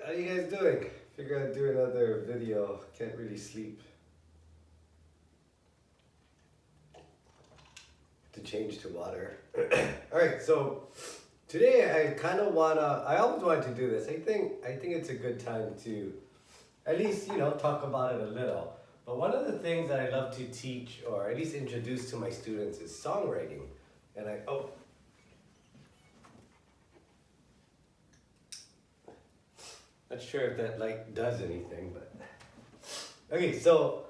How you guys doing? Figure I'd do another video. Can't really sleep. To change to water. Alright, so today I always wanted to do this. I think it's a good time to at least, talk about it a little. But one of the things that I love to teach or at least introduce to my students is songwriting. And not sure if that light does anything, but okay, so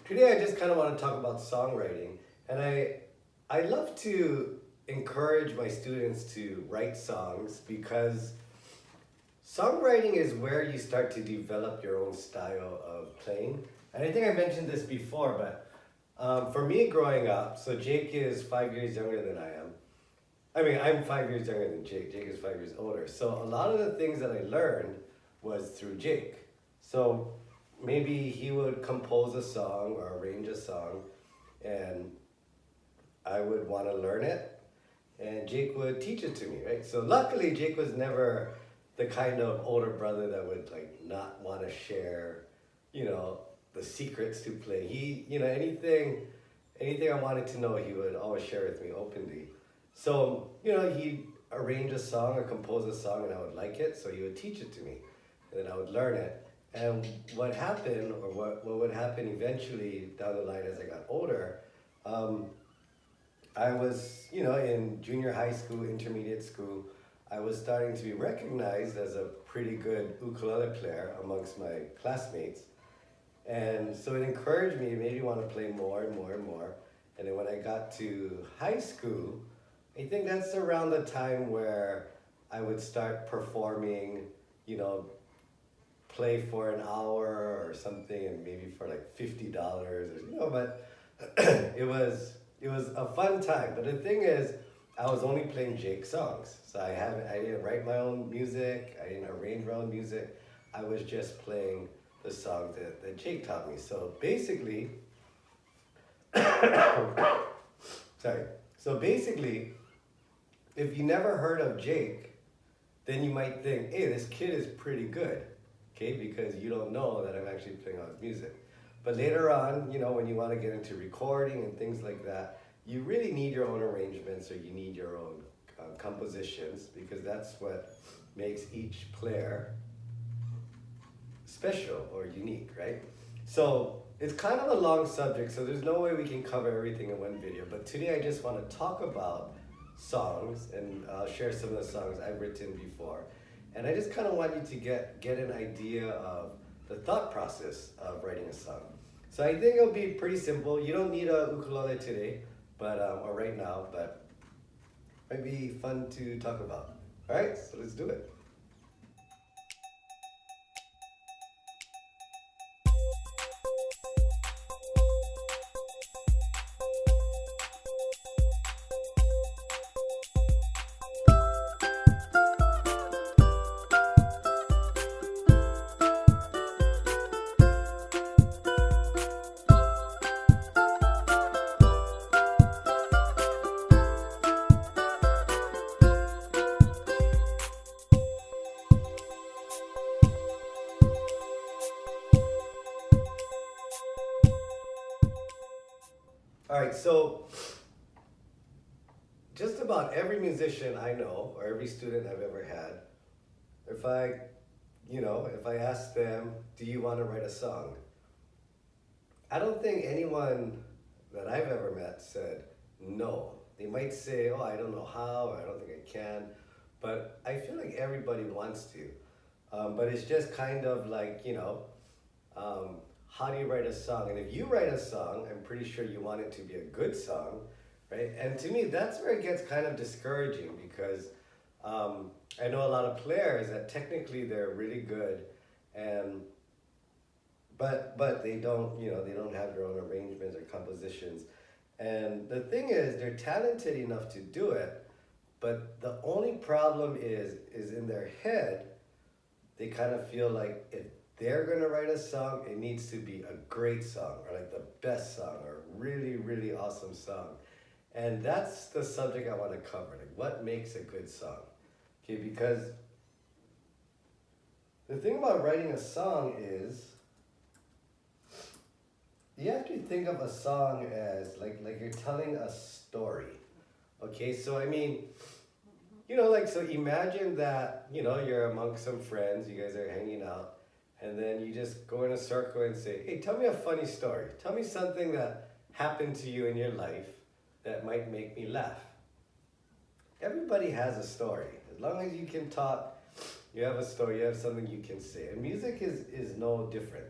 today I just kind of want to talk about songwriting, and I love to encourage my students to write songs because songwriting is where you start to develop your own style of playing. And I think I mentioned this before, but for me growing up, so Jake is 5 years younger than I am. I mean, I'm 5 years younger than Jake. Jake is 5 years older. So a lot of the things that I learned was through Jake. So maybe he would compose a song or arrange a song, and I would want to learn it, and Jake would teach it to me, right? So luckily, Jake was never the kind of older brother that would not want to share, the secrets to play. He, anything I wanted to know, he would always share with me openly. So, he'd arrange a song or compose a song and I would like it, so he would teach it to me. And then I would learn it. And what happened, or what would happen eventually down the line as I got older, I was, in junior high school, intermediate school, I was starting to be recognized as a pretty good ukulele player amongst my classmates. And so it encouraged me, it made me want to play more and more and more. And then when I got to high school, I think that's around the time where I would start performing, play for an hour or something, and maybe for $50 or but it was a fun time. But the thing is, I was only playing Jake songs. So I didn't write my own music, I didn't arrange my own music. I was just playing the songs that Jake taught me. So basically, sorry. So basically, if you never heard of Jake, then you might think, hey, this kid is pretty good, okay? Because you don't know that I'm actually playing all his music. But later on, when you want to get into recording and things like that, you really need your own arrangements, or you need your own compositions, because that's what makes each player special or unique, right? So it's kind of a long subject, so there's no way we can cover everything in one video. But today I just want to talk about songs, and I'll share some of the songs I've written before. And I just kind of want you to get an idea of the thought process of writing a song. So I think it'll be pretty simple. You don't need a ukulele today, but or right now, but it might be fun to talk about. All right, so let's do it. All right, so just about every musician I know, or every student I've ever had, if I ask them, do you want to write a song? I don't think anyone that I've ever met said no. They might say, oh, I don't know how, or I don't think I can, but I feel like everybody wants to. But it's just kind of how do you write a song? And if you write a song, I'm pretty sure you want it to be a good song, right? And to me, that's where it gets kind of discouraging, because I know a lot of players that technically they're really good, but they don't, they don't have their own arrangements or compositions. And the thing is, they're talented enough to do it, but the only problem is in their head. They kind of feel like if they're gonna write a song, it needs to be a great song, or the best song, or really, really awesome song. And that's the subject I want to cover, what makes a good song. Okay, because the thing about writing a song is you have to think of a song as like you're telling a story. Okay, so I mean, like, so imagine that, you're among some friends, you guys are hanging out, and then you just go in a circle and say, hey, tell me a funny story. Tell me something that happened to you in your life that might make me laugh. Everybody has a story. As long as you can talk, you have a story, you have something you can say. And music is no different.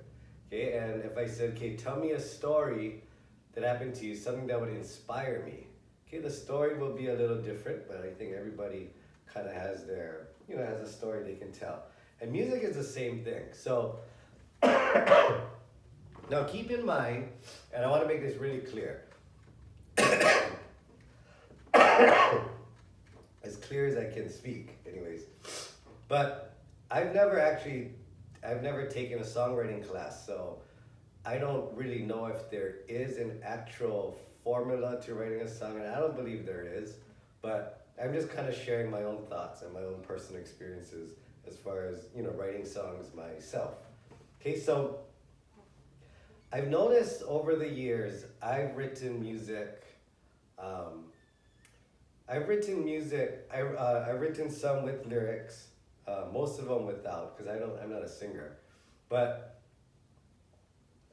Okay, and if I said, okay, tell me a story that happened to you, something that would inspire me. Okay, the story will be a little different, but I think everybody kind of has their, has a story they can tell. And music is the same thing. So, now keep in mind, and I want to make this really clear. As clear as I can speak, anyways. But I've never taken a songwriting class, so I don't really know if there is an actual formula to writing a song, and I don't believe there is, but I'm just kind of sharing my own thoughts and my own personal experiences as far as, writing songs myself. Okay, so I've noticed over the years, I've written some with lyrics, most of them without, because I'm not a singer. But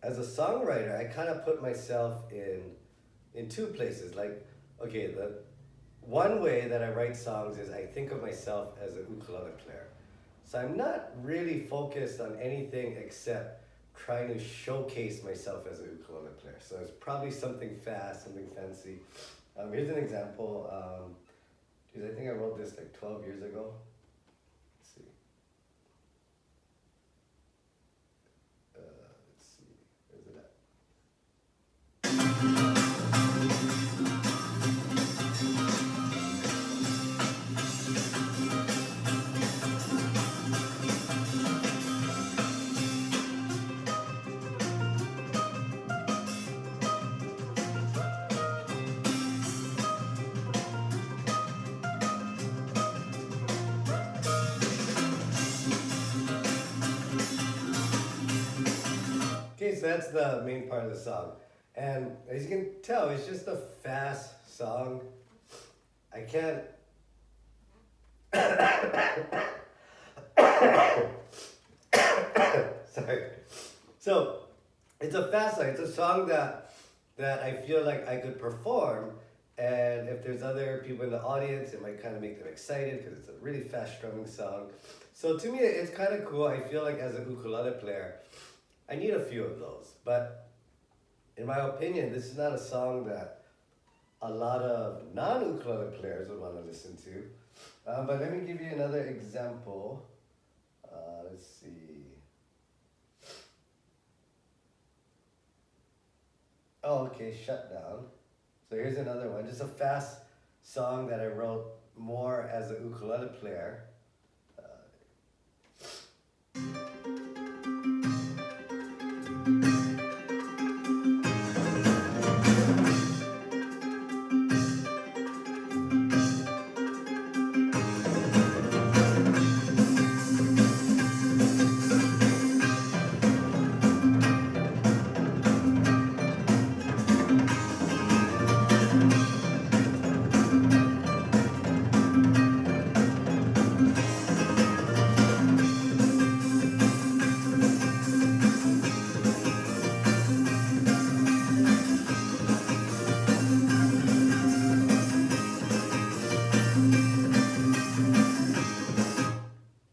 as a songwriter, I kind of put myself in two places. Like, okay, the one way that I write songs is I think of myself as an ukulele player. So I'm not really focused on anything except trying to showcase myself as a ukulele player. So it's probably something fast, something fancy. Here's an example. I think I wrote this like 12 years ago. Let's see. Where's it at? Okay, so that's the main part of the song. And as you can tell, it's just a fast song. I can't... Sorry. So, it's a fast song. It's a song that I feel like I could perform. And if there's other people in the audience, it might kind of make them excited because it's a really fast strumming song. So to me, it's kind of cool. I feel like as a ukulele player, I need a few of those, but in my opinion, this is not a song that a lot of non-ukulele players would want to listen to. But let me give you another example. Let's see. Oh, okay, Shutdown. So here's another one, just a fast song that I wrote more as a ukulele player.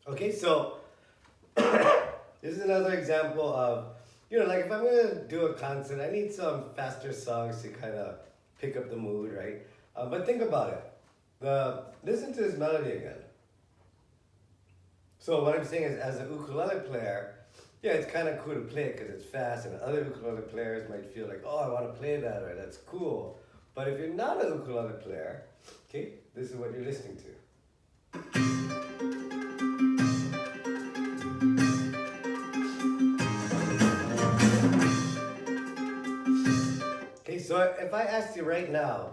Okay, so this is another example of, like if I'm gonna do a concert, I need some faster songs to kind of pick up the mood, right? But think about it. Listen to this melody again. So what I'm saying is, as a ukulele player, yeah, it's kind of cool to play it because it's fast, and other ukulele players might feel like, oh, I want to play that, or that's cool. But if you're not a ukulele player, okay, this is what you're listening to. Okay, so if I asked you right now,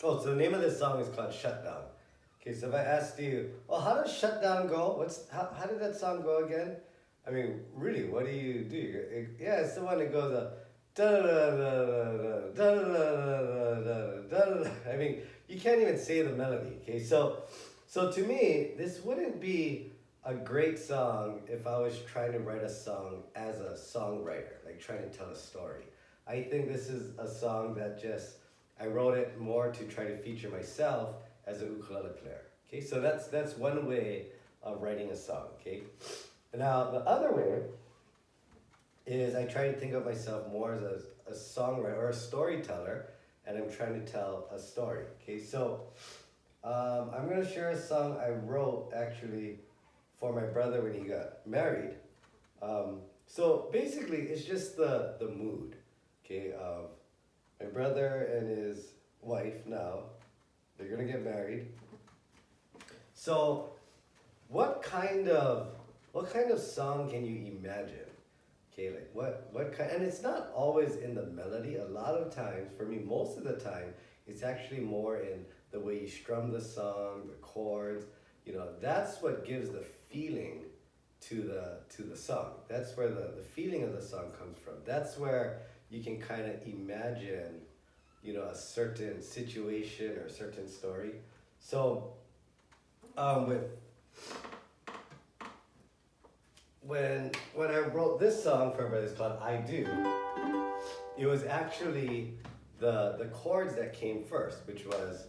so the name of this song is called Shutdown. Okay, so if I asked you, oh, how does Shut Down go? How did that song go again? I mean, really, what do you do? Yeah, it's the one that goes da da da da da da da da. I mean, you can't even say the melody. Okay, so to me, this wouldn't be a great song if I was trying to write a song as a songwriter, like trying to tell a story. I think this is a song that just I wrote it more to try to feature myself as a ukulele player. Okay, so that's one way of writing a song. Okay, now the other way is I try to think of myself more as a songwriter or a storyteller, and I'm trying to tell a story. Okay, so I'm gonna share a song I wrote actually for my brother when he got married. So basically, it's just the mood. Okay, my brother and his wife now, they're gonna get married. So, what kind of song can you imagine? Okay, like what kind? And it's not always in the melody. A lot of times, for me, most of the time, it's actually more in the way you strum the song, the chords. You know, that's what gives the feeling to the song. That's where the feeling of the song comes from. That's where you can kind of imagine, you know, a certain situation or a certain story. So, with when I wrote this song for everybody, it's called "I Do." It was actually the chords that came first, which was.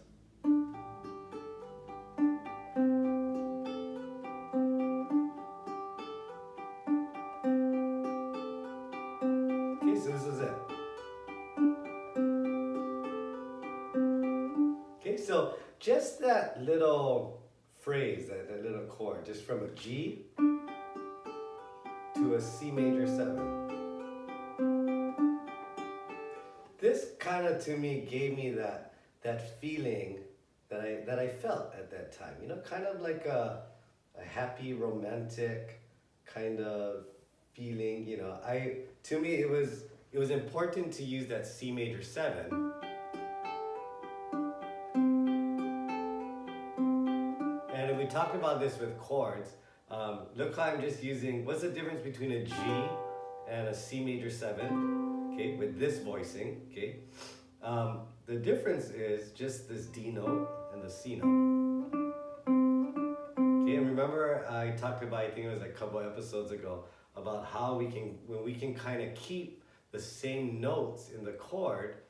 Okay, so this is it. Okay, so just that little phrase, that little chord, just from a G to a C major 7. This kind of to me gave me that feeling that I felt at that time. You know, kind of like a happy romantic kind of feeling. You know, to me it was important to use that C major 7. And we talked about this with chords. Look how I'm just using, what's the difference between a G and a C major 7, okay, with this voicing, okay? The difference is just this D note and the C note. Okay, and remember I talked about, I think it was a couple episodes ago, about how when we can kind of keep the same notes in the chord,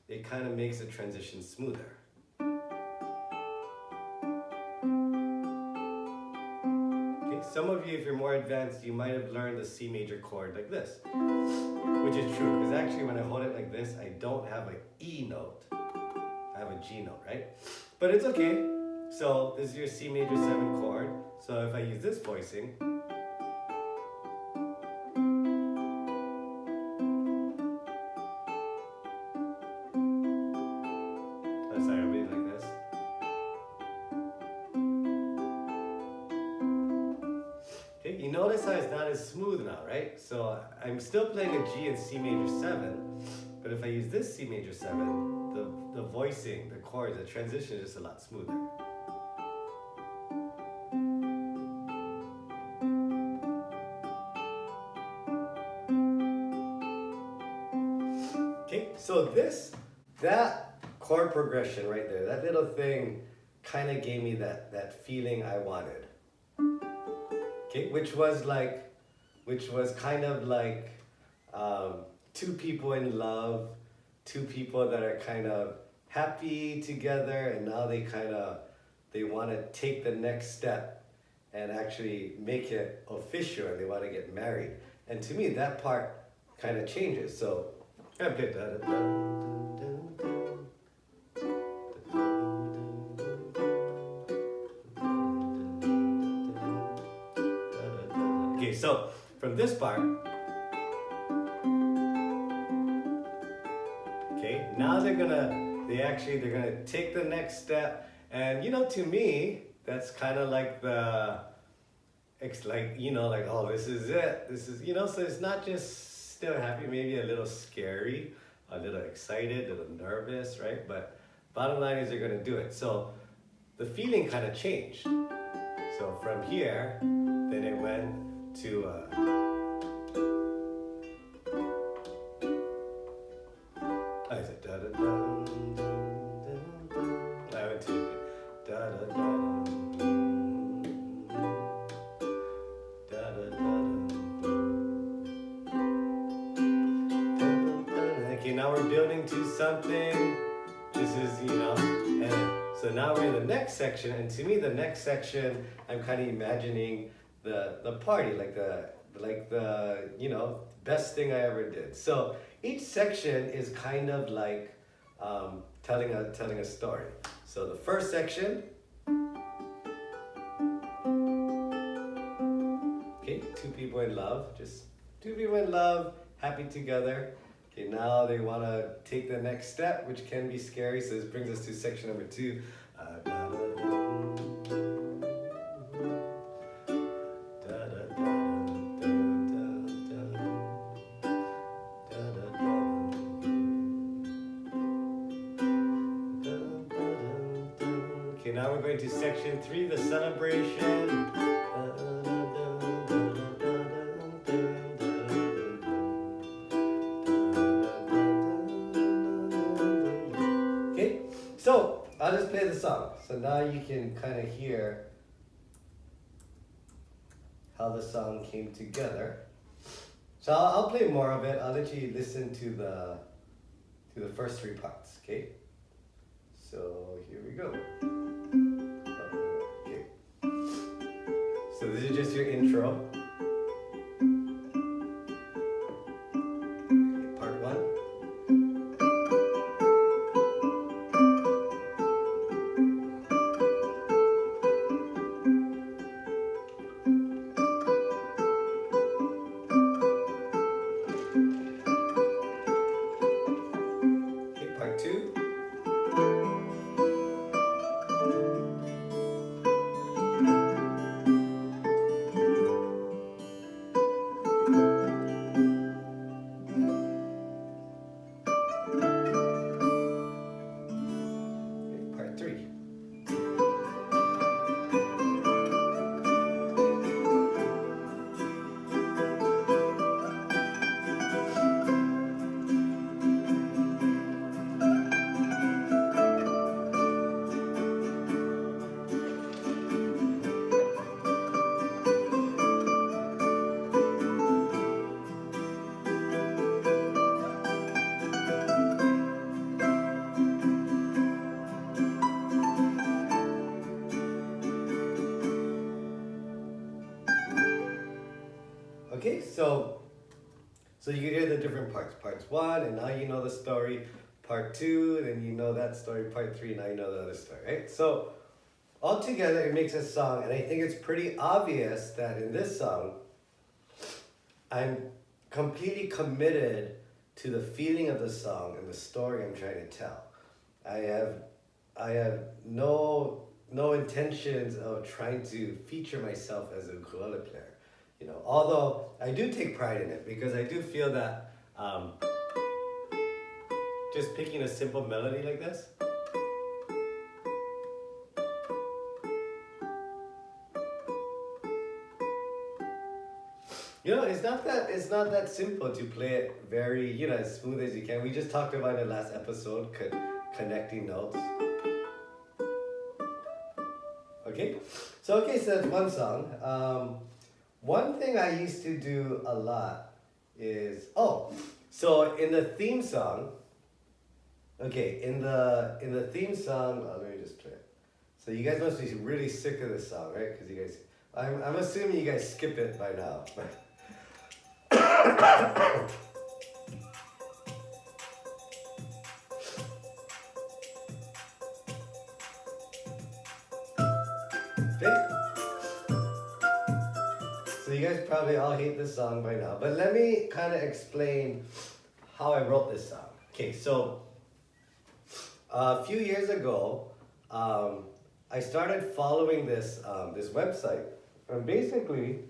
it kind of makes the transition smoother. Some of you, if you're more advanced, you might have learned the C major chord like this, which is true, because actually when I hold it like this, I don't have an E note, I have a G note, right? But it's okay. So this is your C major 7 chord. So if I use this voicing, sorry, I'll be like this. You notice how it's not as smooth now, right? So I'm still playing a G and C major 7, but if I use this C major 7, the voicing, the chords, the transition is just a lot smoother. Okay, so that chord progression right there, that little thing kind of gave me that feeling I wanted. Okay, which was kind of like two people in love, two people that are kind of happy together, and now they want to take the next step and actually make it official, and they want to get married. And to me, that part kind of changes. So I play okay, so from this part, okay, now they're gonna take the next step, and you know, to me, that's kind of like it's like, you know, like, oh, this is it, you know, so it's not just still happy, maybe a little scary, a little excited, a little nervous, right? But bottom line is they're gonna do it. So the feeling kind of changed. So from here, then it went to I said da da da. I went to da da da da da da. Okay, now we're building to something. This is, and so now we're in the next section, and to me the next section, I'm kind of imagining the party, like the best thing I ever did. So each section is kind of like telling a story. So the first section, okay, two people in love, just two people in love, happy together. Okay, now they want to take the next step, which can be scary. So this brings us to section number 2. Okay, now we're going to section 3, the celebration. So, I'll just play the song. So now you can kind of hear how the song came together. So I'll play more of it. I'll let you listen to the first 3 parts, okay? So here we go. Okay. So this is just your intro. Part 1. Part 2. Part 3. Okay, so you can hear the different parts. Parts 1, and now you know the story. Part 2, then you know that story. Part 3, now you know the other story, right? So all together it makes a song, and I think it's pretty obvious that in this song, I'm completely committed to the feeling of the song and the story I'm trying to tell. I have no intentions of trying to feature myself as a ukulele player. Although I do take pride in it, because I do feel that just picking a simple melody like this, it's not that simple to play it very, as smooth as you can. We just talked about in the last episode, connecting notes. Okay, so that's one song. One thing I used to do a lot is, so in the theme song, let me just play it. So you guys must be really sick of this song, right? Because you guys, I'm assuming you guys skip it by now. Okay? So you guys probably all hate this song by now, but let me kind of explain how I wrote this song. Okay, so a few years ago, I started following this website, and basically,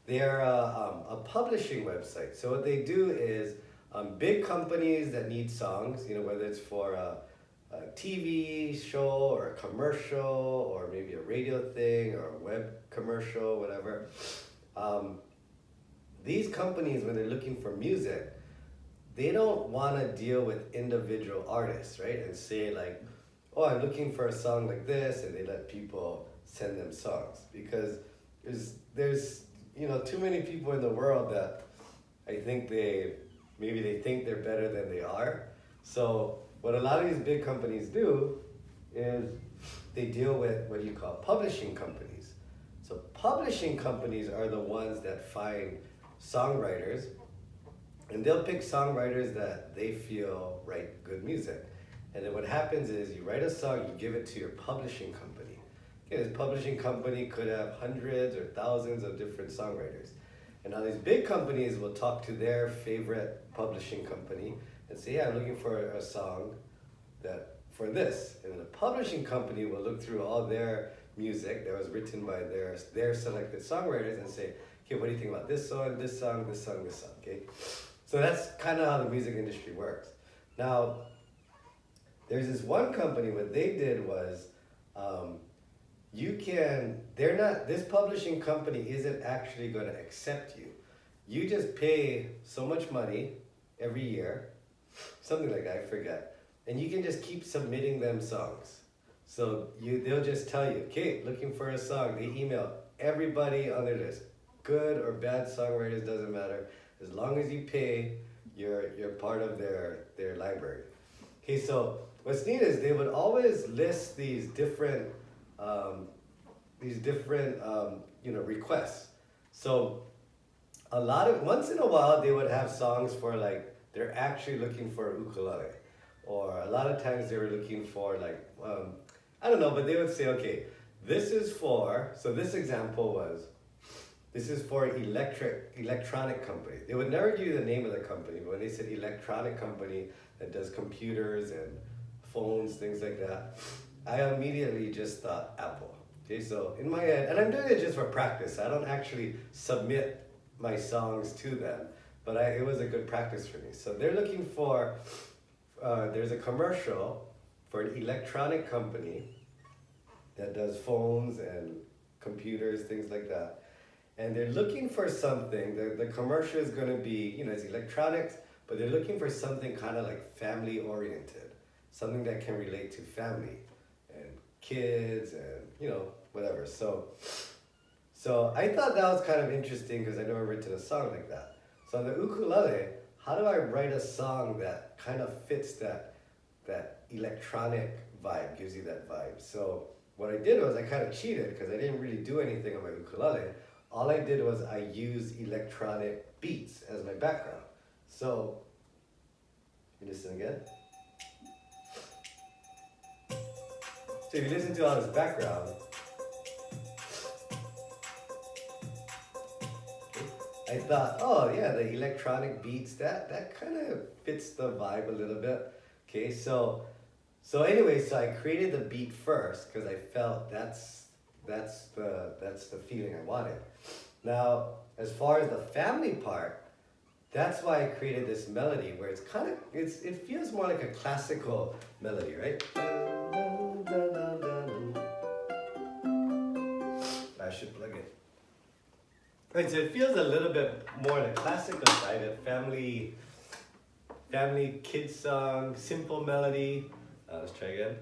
they're a publishing website. So what they do is big companies that need songs, whether it's for a TV show or a commercial or maybe a radio thing or a web commercial, whatever. These companies, when they're looking for music, they don't want to deal with individual artists, right? And say like, oh, I'm looking for a song like this, and they let people send them songs because there's too many people in the world that I think maybe they think they're better than they are. So what a lot of these big companies do is they deal with what you call publishing companies. So publishing companies are the ones that find songwriters, and they'll pick songwriters that they feel write good music. And then what happens is you write a song, you give it to your publishing company. Okay, this publishing company could have hundreds or thousands of different songwriters. And now these big companies will talk to their favorite publishing company and say, yeah, I'm looking for a song for this. And then the publishing company will look through all their music that was written by their selected songwriters and say, okay, what do you think about this song, this song, this song, this song, okay? So that's kind of how the music industry works. Now, there's this one company, what they did was, this publishing company isn't actually going to accept you. You just pay so much money every year, something like that, I forget, and you can just keep submitting them songs. So they'll just tell you, okay, looking for a song. They email everybody on their list. Good or bad songwriters, doesn't matter. As long as you pay, you're part of their library. Okay, so what's neat is they would always list these different requests. So once in a while they would have songs for like, they're actually looking for ukulele. Or a lot of times they were looking for like, I don't know, but they would say, okay, so this example was, this is for electronic company. They would never give you the name of the company, but when they said electronic company that does computers and phones, things like that, I immediately just thought Apple. Okay, so in my head, and I'm doing it just for practice. I don't actually submit my songs to them, but it was a good practice for me. So they're looking for, there's a commercial for an electronic company that does phones and computers, things like that. And they're looking for something, the commercial is going to be, it's electronics, but they're looking for something kind of like family oriented, something that can relate to family and kids and, whatever. So I thought that was kind of interesting because I'd never written a song like that. So on the ukulele, how do I write a song that kind of fits that electronic vibe, gives you that vibe? So what I did was I kind of cheated because I didn't really do anything on my ukulele. All I did was I used electronic beats as my background. So, you listen again? So if you listen to all this background, I thought, oh yeah, the electronic beats, that kind of fits the vibe a little bit. Okay, so anyway, so I created the beat first because I felt that's the feeling I wanted. Now, as far as the family part, that's why I created this melody where it feels more like a classical melody, right? I should plug it. Right, so it feels a little bit more on the classical side, a family kid song, simple melody. Let's try again.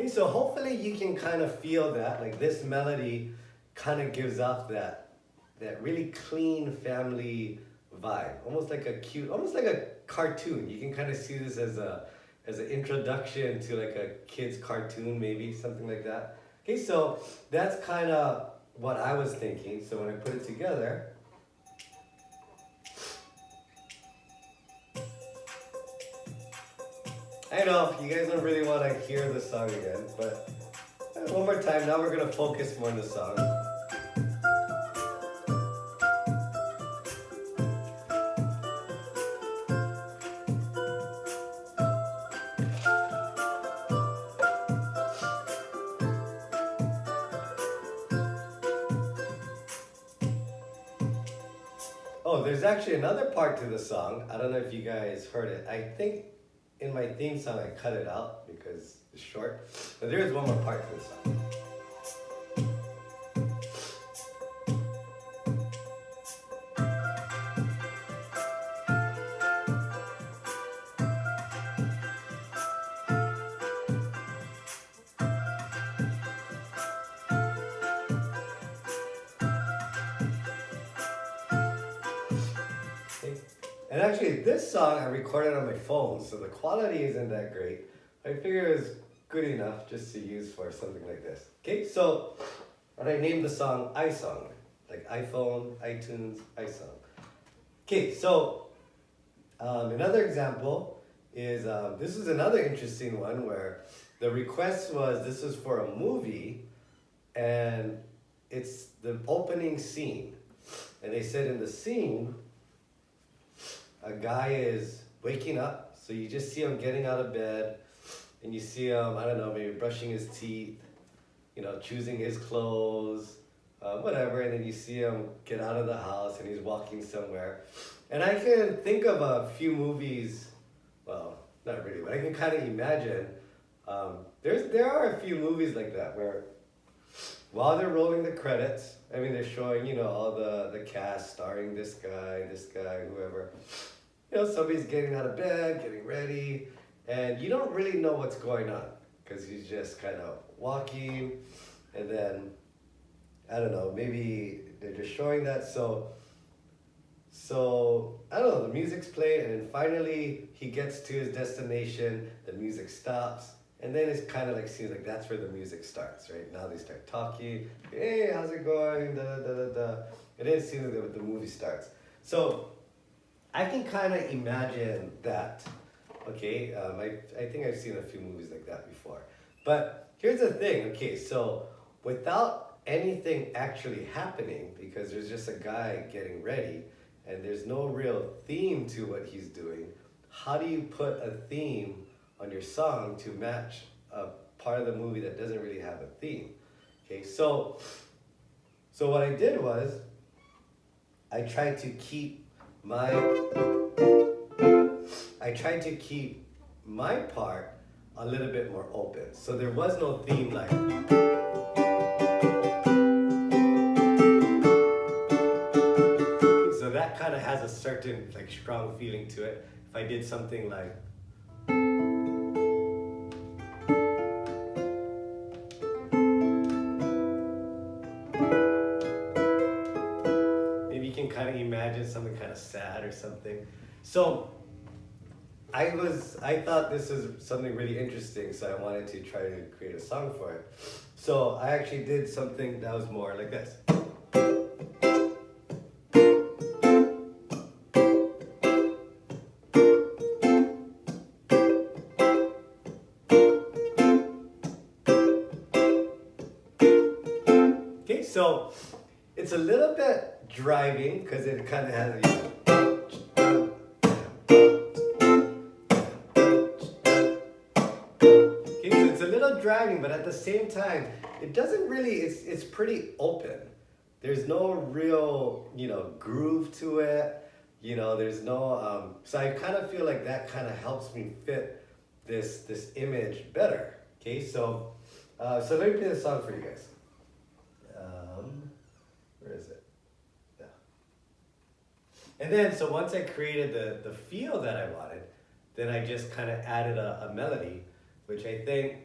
So hopefully you can kind of feel that, like this melody kind of gives off that really clean family vibe, almost like a cartoon. You can kind of see this as an introduction to like a kid's cartoon, maybe something like that. Okay, so that's kind of what I was thinking. So when I put it together, I know you guys don't really want to hear the song again, but one more time. Now we're gonna focus more on the song. Oh, there's actually another part to the song. I don't know if you guys heard it. I think in my theme song I cut it out because it's short. But there is one more part to the song. And actually, this song I recorded on my phone, so the quality isn't that great. I figure it's good enough just to use for something like this. Okay, so, and I named the song iSong, like iPhone, iTunes, iSong. Okay, so another example is, this is another interesting one where the request was, this is for a movie, and it's the opening scene. And they said in the scene, a guy is waking up, so you just see him getting out of bed, and you see him, I don't know, maybe brushing his teeth, choosing his clothes, whatever, and then you see him get out of the house and he's walking somewhere. And I can think of a few movies, well, not really, but I can kind of imagine, there are a few movies like that where while they're rolling the credits, I mean, they're showing, all the cast starring this guy, whoever. Somebody's getting out of bed, getting ready, and you don't really know what's going on because he's just kind of walking, and then, I don't know, maybe they're just showing that. So I don't know, the music's playing, and then finally he gets to his destination, the music stops, and then it's kind of like, seems like that's where the music starts, right? Now they start talking, hey, how's it going, da da da da da, and then it seems like the movie starts. So I can kind of imagine that, okay? I think I've seen a few movies like that before. But here's the thing, okay, so without anything actually happening, because there's just a guy getting ready, and there's no real theme to what he's doing, how do you put a theme on your song to match a part of the movie that doesn't really have a theme? Okay, so what I did was, I tried to keep my part a little bit more open. So there was no theme like, so that kind of has a certain like strong feeling to it. If I did something like, maybe you can kind of imagine something kind of sad or something. So I thought this was something really interesting, so I wanted to try to create a song for it. So I actually did something that was more like this. Okay, so it's a little bit driving because it kind of has, driving, but at the same time, it doesn't really, it's pretty open. There's no real, groove to it. There's no, so I kind of feel like that kind of helps me fit this image better. Okay, so let me play the song for you guys. Where is it? Yeah. And then, so once I created the feel that I wanted, then I just kind of added a melody, which I think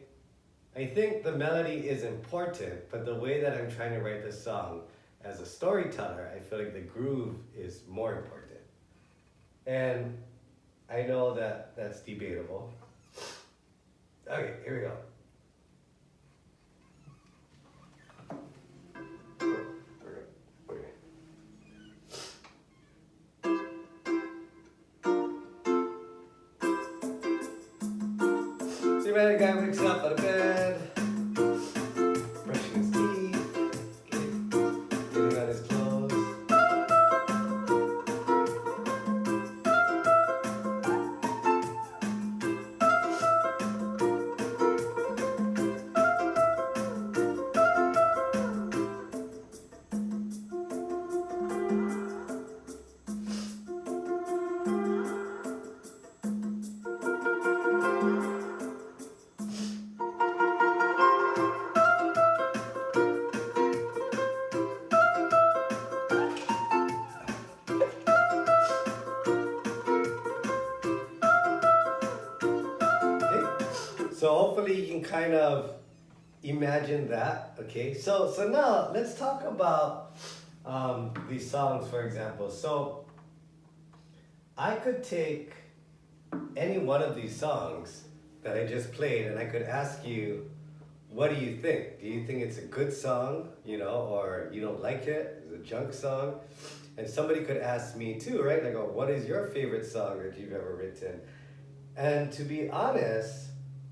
the melody is important, but the way that I'm trying to write this song as a storyteller, I feel like the groove is more important. And I know that that's debatable. Okay, here we go. See, man, a guy wakes up out of bed, brushing his teeth, getting on his clothes. So hopefully you can kind of imagine that. Okay. So now let's talk about these songs, for example. So I could take any one of these songs that I just played and I could ask you, what do you think? Do you think it's a good song, or you don't like it? It's a junk song? And somebody could ask me too, right? Like, oh, what is your favorite song that you've ever written? And to be honest,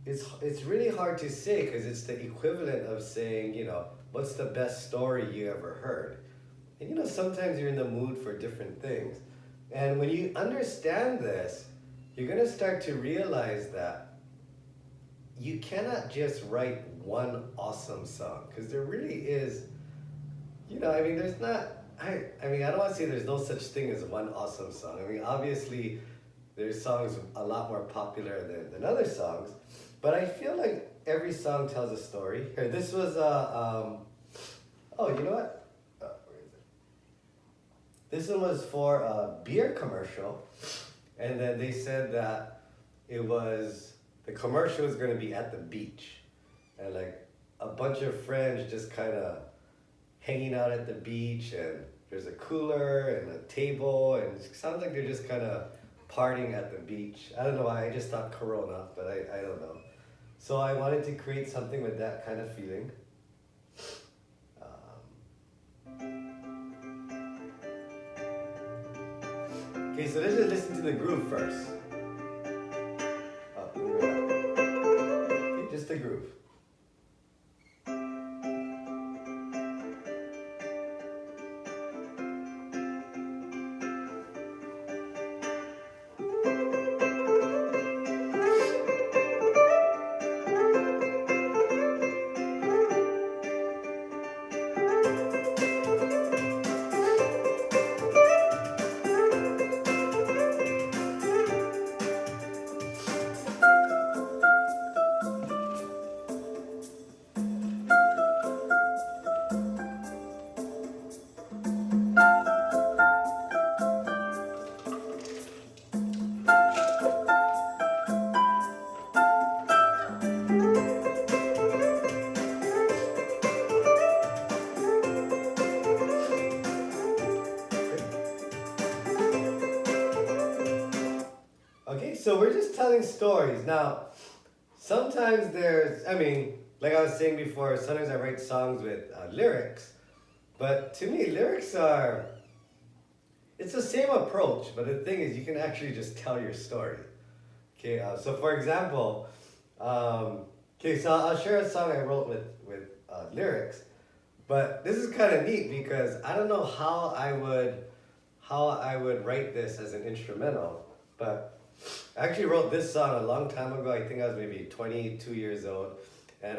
it's really hard to say because it's the equivalent of saying, what's the best story you ever heard? And sometimes you're in the mood for different things. And when you understand this, you're going to start to realize that you cannot just write one awesome song because there really is, there's not, I don't want to say there's no such thing as one awesome song. Obviously, there's songs a lot more popular than other songs, but I feel like every song tells a story. Here, this was you know what? Where is it? This one was for a beer commercial, and then they said that the commercial was going to be at the beach, and like a bunch of friends just kind of hanging out at the beach, and there's a cooler and a table, and it sounds like they're just kind of partying at the beach. I don't know why, I just thought Corona, but I don't know. So I wanted to create something with that kind of feeling. Okay, so let's just listen to the groove first. Okay, just the groove. So we're just telling stories. Now, sometimes like I was saying before, sometimes I write songs with lyrics, but to me, lyrics it's the same approach, but the thing is you can actually just tell your story. Okay, so for example, so I'll share a song I wrote with lyrics, but this is kind of neat because I don't know how I would write this as an instrumental, but I actually wrote this song a long time ago. I think I was maybe 22 years old. And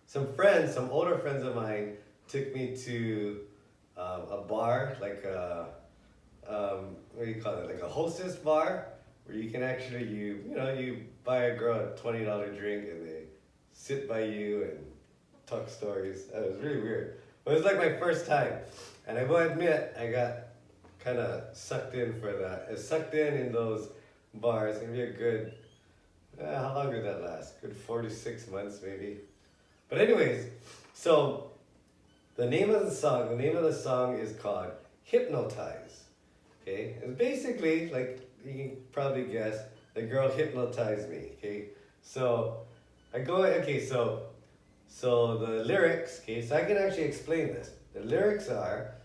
some older friends of mine took me to a bar, like what do you call it? Like a hostess bar, where you can actually, you buy a girl a $20 drink and they sit by you and talk stories. It was really weird. But it was like my first time. And I will admit, I got kind of sucked in for that. Sucked in those bars. Maybe a good, how long did that last? Good 46 months maybe. But anyways, so the name of the song is called Hypnotize. Okay, it's basically, like you can probably guess, the girl hypnotized me. Okay, so so the lyrics, so I can actually explain this. The lyrics are,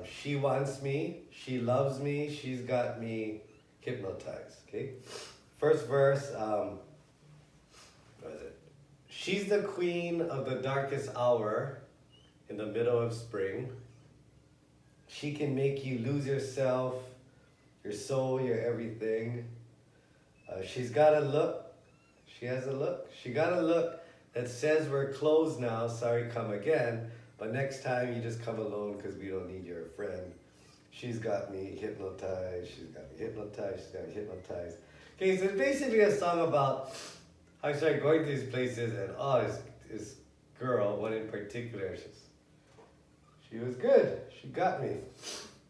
she wants me, she loves me, she's got me hypnotized. Okay, first verse, what is it? She's the queen of the darkest hour in the middle of spring. She can make you lose yourself, your soul, your everything. She has a look that says we're closed now, sorry, come again. But next time you just come alone because we don't need your friend. She's got me hypnotized, she's got me hypnotized, she's got me hypnotized. Okay, so it's basically a song about how I started going to these places and this girl, one in particular, she was good, she got me.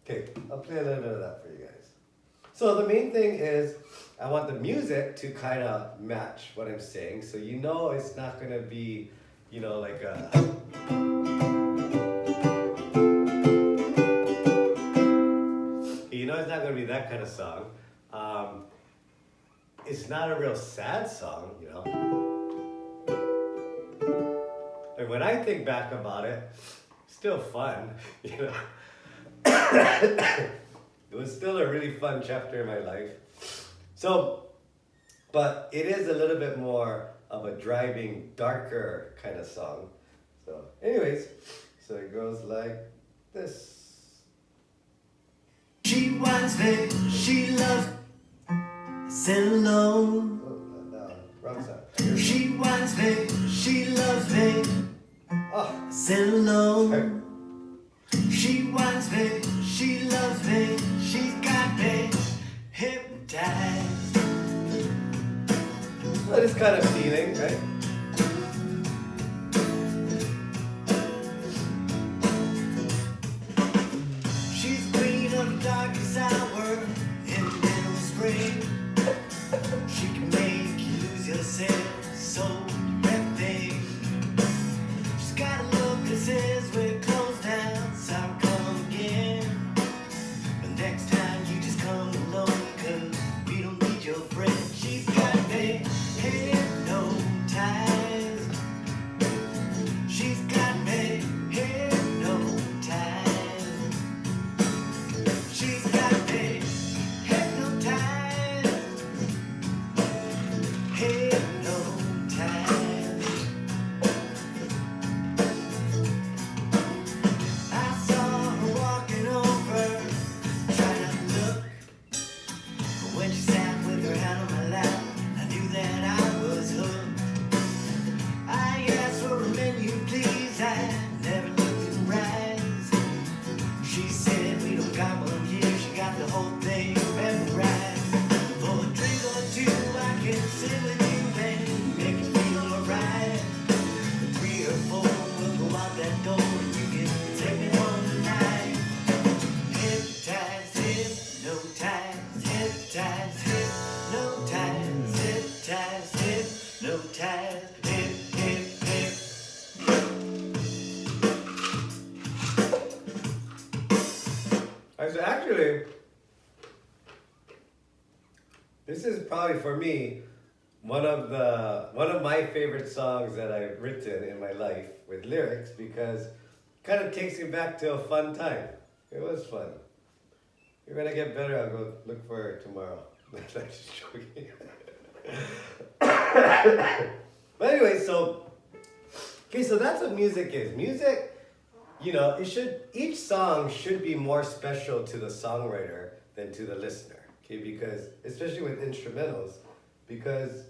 Okay, I'll play a little bit of that for you guys. So the main thing is, I want the music to kind of match what I'm saying. So you know it's not gonna be, like a. You know it's not gonna be that kind of song. It's not a real sad song, And when I think back about it, still fun, It was still a really fun chapter in my life. So, but it is a little bit more of a driving, darker kind of song. So, anyways, so it goes like this. She wants me, she loves me, sit alone. Oh, no, wrong side. She wants me, she loves me, sit alone. Sorry. She wants me, she loves me, she's got me hypnotized. Well, this kind of feeling, right? She's queen of the darkest hour in the middle of spring. She can make you lose yourself, so everything. She's got a look that says we're closed down, so I'll come again. But next time you just come alone, 'cause we don't need your friend. She's got me hypnotized. She's got me hypnotized. She's got me hypnotized. Hypnotized. I saw her walking over, trying not to look. But when she sat with her hand on my lap, I knew that I was hooked. I asked for a menu, please. I never looked in her eyes. She said, we don't got one here. She got the whole thing memorized. For a drink or two, I can sit with you and make you feel alright. 3 or 4, we'll go out that door and you can take me one night. Hypnotized, hypnotized, hypnotized, hypnotized, hypnotized, hypnotized, hip, hip, hip. So actually, this is probably for me one of my favorite songs that I've written in my life with lyrics, because it kind of takes me back to a fun time. It was fun. When I get better, I'll go look for it tomorrow. I'm just joking. But anyway, so that's what music is. Music, each song should be more special to the songwriter than to the listener. Okay, because especially with instrumentals, because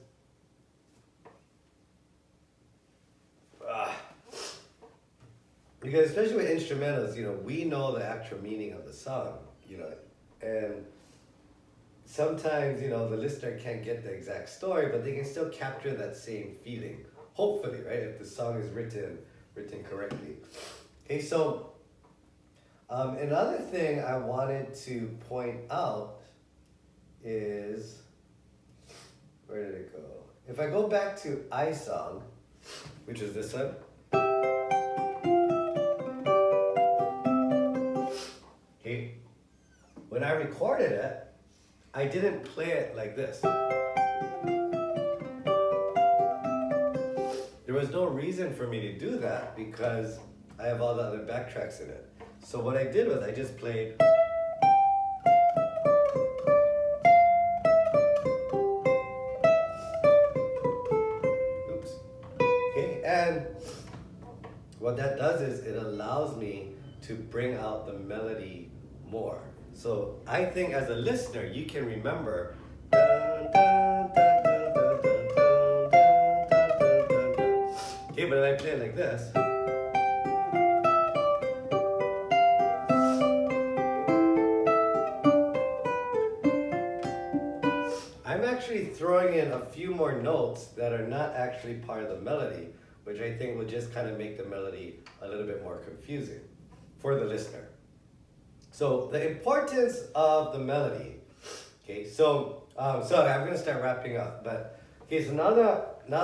especially with instrumentals, we know the actual meaning of the song, and sometimes, the listener can't get the exact story, but they can still capture that same feeling. Hopefully, right? If the song is written correctly. Okay, so another thing I wanted to point out is, where did it go? If I go back to iSong, which is this one. Okay, when I recorded it, I didn't play it like this. There was no reason for me to do that because I have all the other backtracks in it. So what I did was I just played. Oops. Okay, and what that does is it allows me to bring out the melody more. So I think as a listener, you can remember. Okay, but if I play it like this. I'm actually throwing in a few more notes that are not actually part of the melody, which I think will just kind of make the melody a little bit more confusing for the listener. So the importance of the melody. Okay, so So I'm gonna start wrapping up. But okay, so now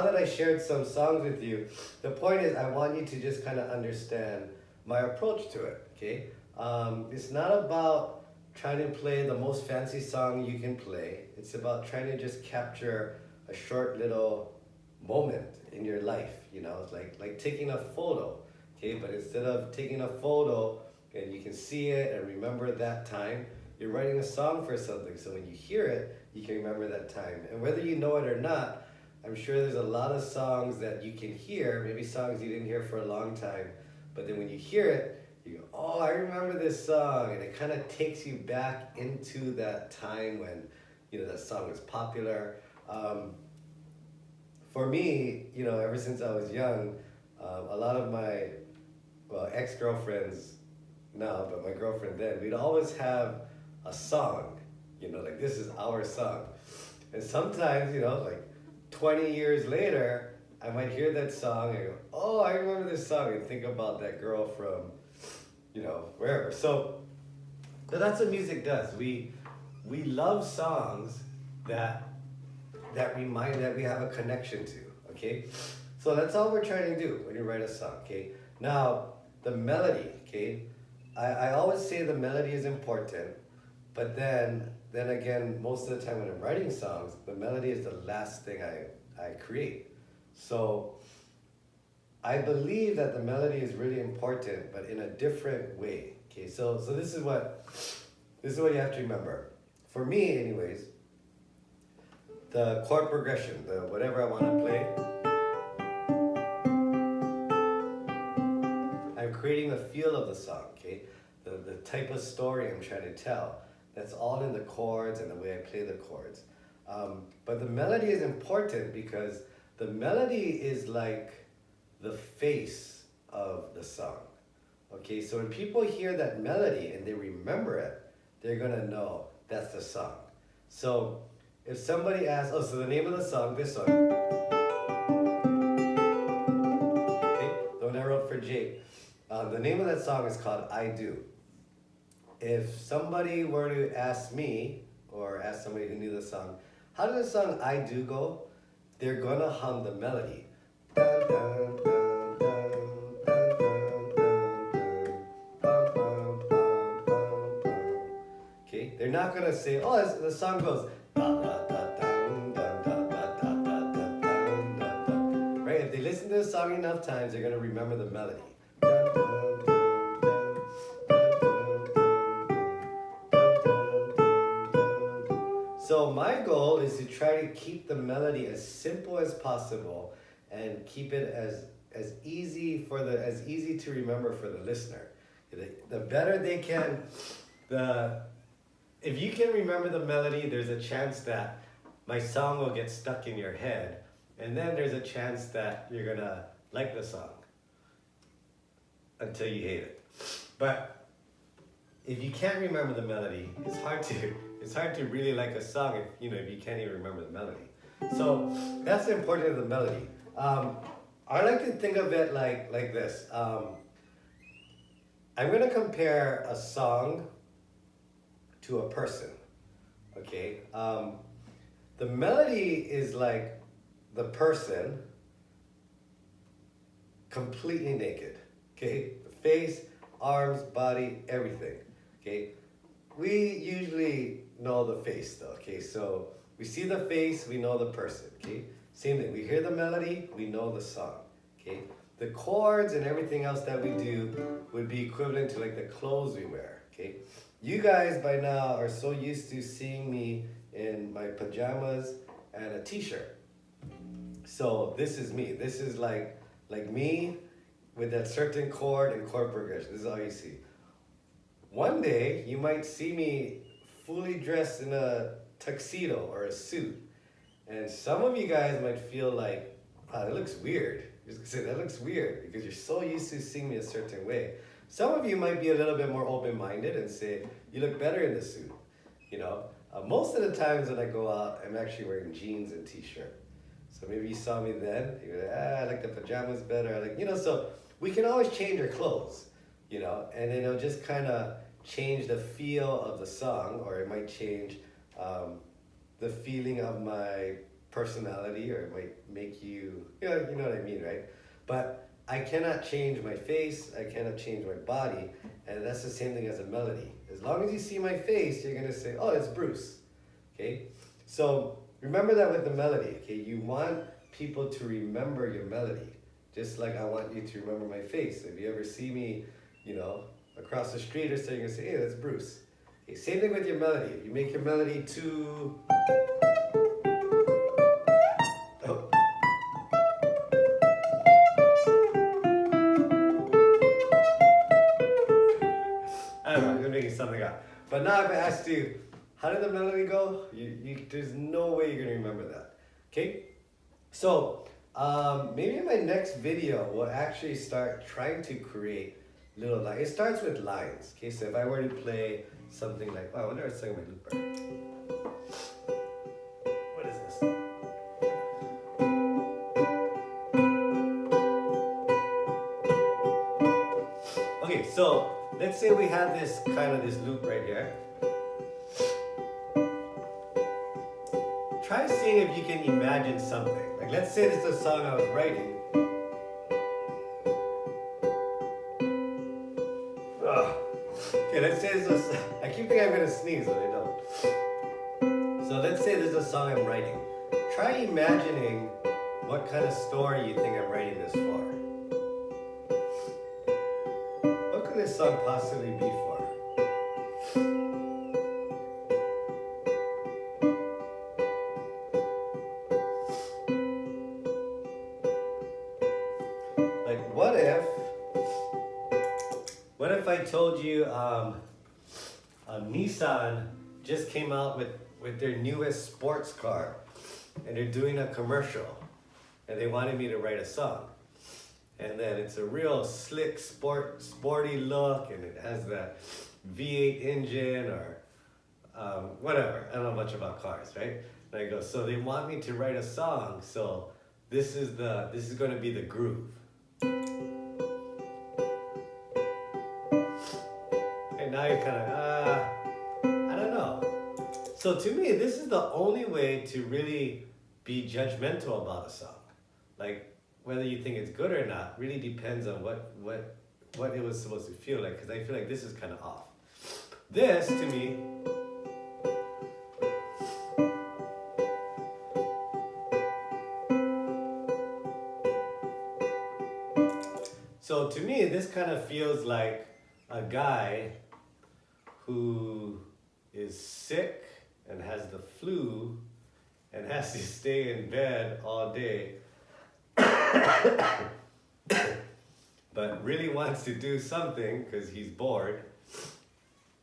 that I shared some songs with you, the point is I want you to just kind of understand my approach to it. Okay, it's not about trying to play the most fancy song you can play. It's about trying to just capture a short little moment in your life. You know, it's like taking a photo. Okay, but instead of taking a photo and you can see it and remember that time, you're writing a song for something. So when you hear it, you can remember that time. And whether you know it or not, I'm sure there's a lot of songs that you can hear, maybe songs you didn't hear for a long time, but then when you hear it, you go, oh, I remember this song. And it kind of takes you back into that time when, you know, that song was popular. For me, you know, ever since I was young, a lot of my, well, ex-girlfriends now, but my girlfriend then, we'd always have a song, you know, like this is our song. And sometimes, you know, like 20 years later, I might hear that song and go, oh, I remember this song, and think about that girl from, you know, wherever. So that's what music does. We love songs that remind that we have a connection to, okay? So that's all we're trying to do when you write a song, okay? Now, the melody, okay? I always say the melody is important, but then again, most of the time when I'm writing songs, the melody is the last thing I create. So I believe that the melody is really important, but in a different way. Okay, so this is what you have to remember. For me, anyways, the chord progression, the whatever I want to play, I'm creating the feel of the song. Okay, the type of story I'm trying to tell. That's all in the chords and the way I play the chords. But the melody is important because the melody is like the face of the song. Okay, so when people hear that melody and they remember it, they're gonna know that's the song. So if somebody asks, oh, so the name of the song, this one, okay, the one I wrote for Jake, the name of that song is called I Do. If somebody were to ask me, or ask somebody who knew the song, how does the song I Do go? They're gonna hum the melody. Dun, dun, dun, dun, dun, dun, dun, bum, bum, bum, bum, bum. Okay, they're not gonna say, oh, the song goes, da, da, da, dun, dun, da, da, da, da, da, dun, dun, dun. Right? If they listen to the song enough times, they're gonna remember the melody. Dun, dun, dun, dun, so my goal is to try to keep the melody as simple as possible and keep it as easy to remember for the listener. The better they can, if you can remember the melody, there's a chance that my song will get stuck in your head, and then there's a chance that you're gonna like the song until you hate it. But if you can't remember the melody, it's hard to really like a song if you can't even remember the melody. So that's the importance of the melody. I like to think of it like this. I'm gonna compare a song to a person. Okay. The melody is like the person completely naked. Okay, the face, arms, body, everything. Okay, we usually know the face though. Okay, so we see the face, we know the person. Okay, same thing. We hear the melody, we know the song. Okay, the chords and everything else that we do would be equivalent to like the clothes we wear. Okay, you guys by now are so used to seeing me in my pajamas and a t-shirt. So this is me. This is like me with that certain chord and chord progression. This is all you see. One day, you might see me fully dressed in a tuxedo or a suit. And some of you guys might feel like, wow, that looks weird. You're just gonna say, that looks weird because you're so used to seeing me a certain way. Some of you might be a little bit more open-minded and say, you look better in the suit. Most of the times when I go out, I'm actually wearing jeans and t-shirt. So maybe you saw me then, you're like, I like the pajamas better. So we can always change our clothes, and it'll just kind of change the feel of the song, or it might change the feeling of my personality, or it might make you, you know what I mean, right? But I cannot change my face, I cannot change my body, and that's the same thing as a melody. As long as you see my face, you're gonna say, oh, it's Bruce, okay? So remember that with the melody, okay? You want people to remember your melody, just like I want you to remember my face. If you ever see me, across the street or so, you're gonna say, hey, that's Bruce. Okay, same thing with your melody. If you make your melody too... Oh. I don't know, I'm making something up. But now if I asked you, how did the melody go? There's no way you're gonna remember that. Okay? So, maybe in my next video, we'll actually start trying to create little lines. It starts with lines. Okay, so if I were to play something like, oh, I wonder if it's my looper. What is this? Okay, so let's say we have this loop right here. Try seeing if you can imagine something. Like, let's say this is a song I was writing. Ugh. Okay, let's say this is, I keep thinking I'm gonna sneeze, but I don't. So let's say this is a song I'm writing. Try imagining what kind of story you think I'm writing this for. What could this song possibly be for? Like, what if I told you Nissan just came out with their newest sports car, and they're doing a commercial, and they wanted me to write a song. And then it's a real slick, sporty look, and it has that V8 engine or whatever. I don't know much about cars, right? And I go, so they want me to write a song, so this is going to be the groove. And now you're kind of, I don't know. So to me, this is the only way to really be judgmental about a song. Like, whether you think it's good or not really depends on what it was supposed to feel like, because I feel like this is kind of off. This, to me, so to me, this kind of feels like a guy who is sick and has the flu and has to stay in bed all day, but really wants to do something because he's bored.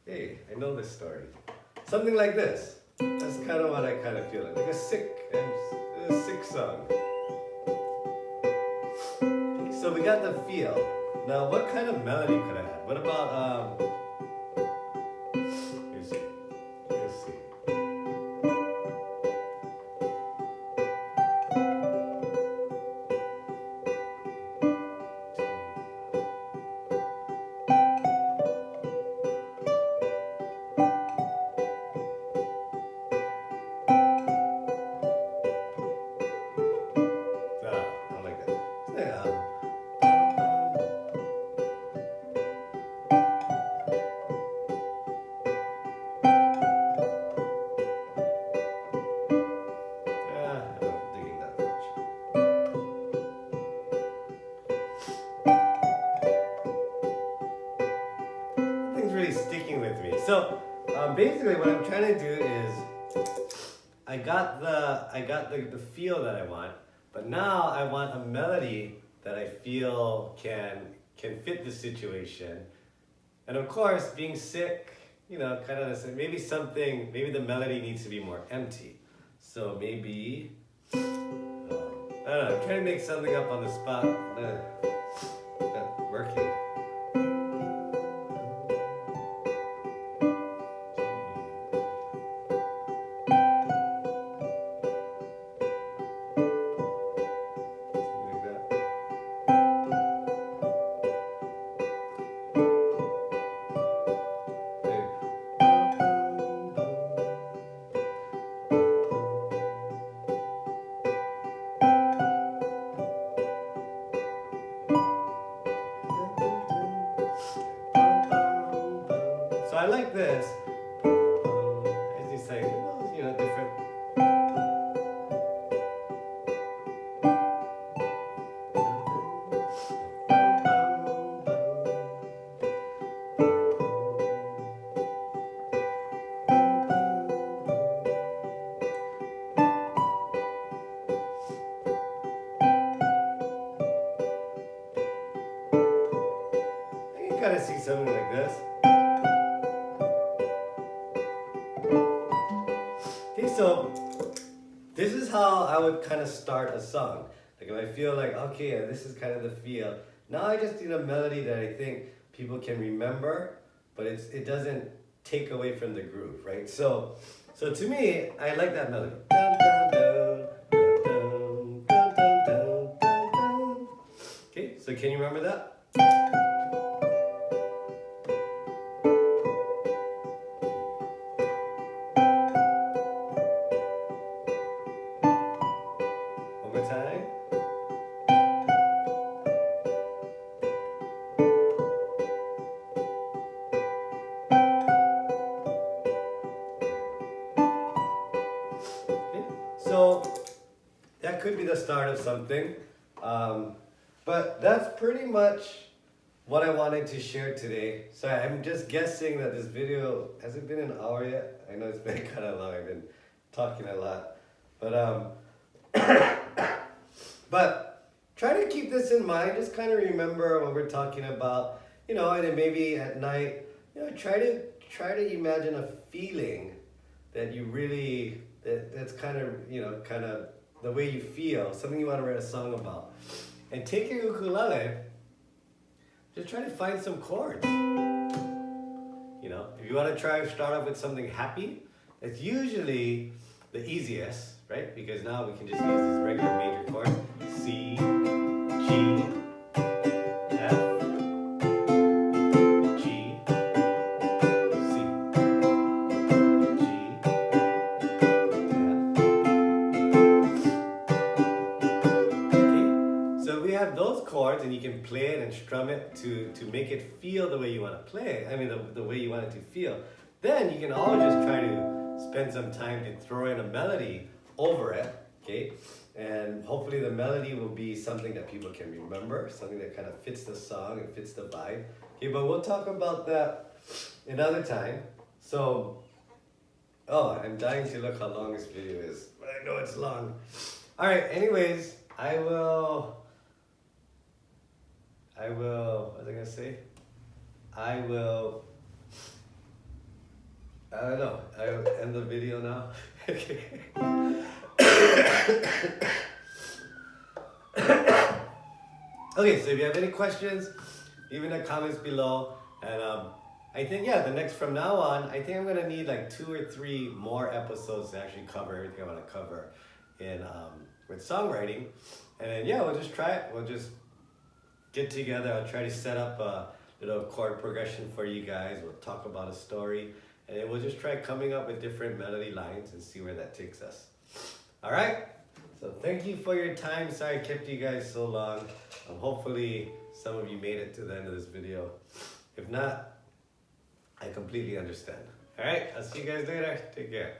Hey, I know this story. Something like this. That's kind of what I kind of feel like a sick song. So we got the feel. Now, what kind of melody could I have? What about let's see. I like that. Yeah. I'm not digging that much. Nothing's really sticking with me. So basically, what I'm trying to do is, I got the feel that I want, but now I want a melody that I feel can fit the situation. And of course, being sick, kind of maybe the melody needs to be more empty. So maybe, I don't know, I'm trying to make something up on the spot. Not working. something like this. Okay, so this is how I would kind of start a song. Like if I feel like, okay, this is kind of the feel. Now I just need a melody that I think people can remember, but it doesn't take away from the groove, right? So to me, I like that melody. Dun, dun, dun, dun, dun, dun, dun, dun, dun. Okay, so can you remember that? One more time. Okay, so that could be the start of something. But that's pretty much what I wanted to share today. So I'm just guessing that this video, has it been an hour yet? I know it's been kind of long, I've been talking a lot. But try to keep this in mind, just kind of remember what we're talking about, and then maybe at night, try to imagine a feeling that you really, that's kind of the way you feel, something you want to write a song about. And take your ukulele, just try to find some chords. If you want to start off with something happy, it's usually the easiest, right? Because now we can just use these regular major chords. C, G, F, G, C, G, F. So we have those chords, and you can play it and strum it to make it feel the way you want to play it. I mean, the way you want it to feel. Then you can always just try to spend some time to throw in a melody over it, okay? And hopefully the melody will be something that people can remember, something that kind of fits the song and fits the vibe. Okay, but we'll talk about that another time. So, I'm dying to look how long this video is, but I know it's long. All right, anyways, I will, what was I gonna say? I don't know, I will end the video now. Okay. Okay, so if you have any questions, leave in the comments below. And I think, from now on, I think I'm going to need like 2 or 3 more episodes to actually cover everything I want to cover in with songwriting. And then, we'll just try it. We'll just get together. I'll try to set up a little chord progression for you guys. We'll talk about a story. And then we'll just try coming up with different melody lines and see where that takes us. All right? So thank you for your time. Sorry I kept you guys so long. Hopefully some of you made it to the end of this video. If not, I completely understand. All right? I'll see you guys later. Take care.